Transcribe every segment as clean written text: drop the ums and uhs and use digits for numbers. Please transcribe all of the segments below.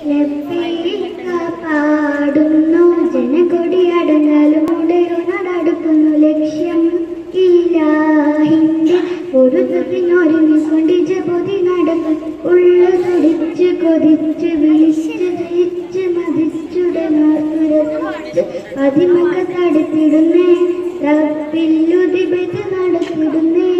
ലബ്ബൈക പാടുന്നു ജനകൊടിയടങ്ങലും ഉടയോ നടടുക്കുന്നു ലക്ഷ്യം ഇലാഹിന്റെ പൊരുത്തത്തിനൊരുങ്ങിക്കൊണ്ട് ജപതി നടക്കും ഉള്ളു തുടിച്ച് കൊതിച്ച് വിളിച്ച് ജയിച്ച് മതിച്ചുടനോർത്തുരച്ച് അതിമക്ക തടുത്തിടുന്നേ റബ്ബില്ലുദിബത്ത് നടത്തിടുന്നേ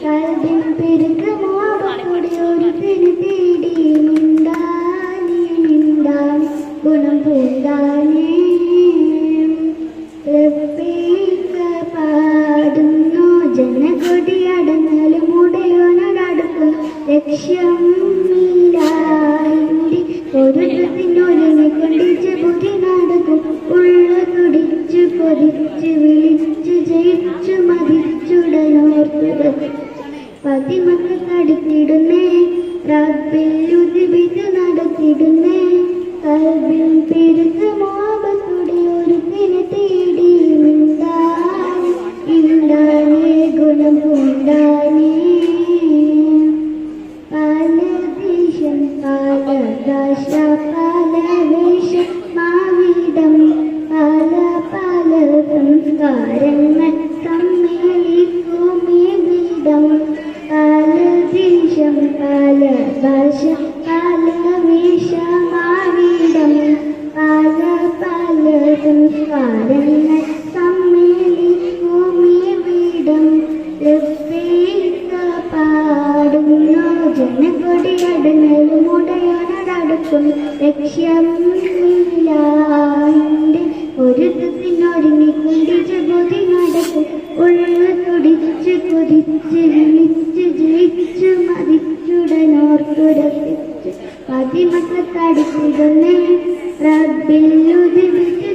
കൽബിൻ പെരുക്ക് മോഹക്കൂടി ഒരു തിരി തേടി മിണ്ടാനേ മിണ്ടാനേ ഗുണം പൂണ്ടാനേ ലബ്ബൈക പാടുന്നു ജനകൊടിയടങ്ങലും ഉടയോ നടക്കും ലക്ഷ്യം ഇല്ലാഹിന്റെ പൊരുത്തത്തിനൊരുങ്ങിക്കൊണ്ട് ജപതി നടക്കും ഉള്ളു തുടിച്ചു കൊതിച്ച് വിളിച്ച് ജയിച്ചു മതിച്ചുടനോർത്തുരച്ച് പതിമക്ക തടുത്തിടുന്നേ റബ്ബില്ലുദിബത്ത് നടത്തിടുന്നേ കൽബിൻ പെരുക്ക് മോഹത്തോടെ ഒരു തിരി തേടി മിണ്ടാനേ ഇണ്ടാനേ ഗുണം പൂണ്ടാനേ പല ദേശം പല ഭാഷ പല വേഷം മാവിടം പല പല സംസ്കാരങ്ങൾ സമ്മേളിക്കുമേ വീടം പല ദേശം പല ഭാഷ പല വേഷമാവിടം പല പല സംസ്കാരങ്ങൾ സമ്മേളിക്കുമേ വീടം ലബ്ബൈക പാടുന്നു ജനകൊടിയടങ്ങലും ഉടയോ നടക്കും ലക്ഷ്യം ഇലാഹിന്റെ പൊരുത്തത്തിനൊരുങ്ങിക്കൊണ്ട് ജപതി നടക്കും ഉള്ളു തുടിച്ച് കൊതിച്ച് വിളിച്ച് ജയിച്ച് മതിച്ചുടനോർത്തുരച്ച് പതിമക്ക തടുത്തിടുന്നേ റബ്ബില്ലുദിബത്ത്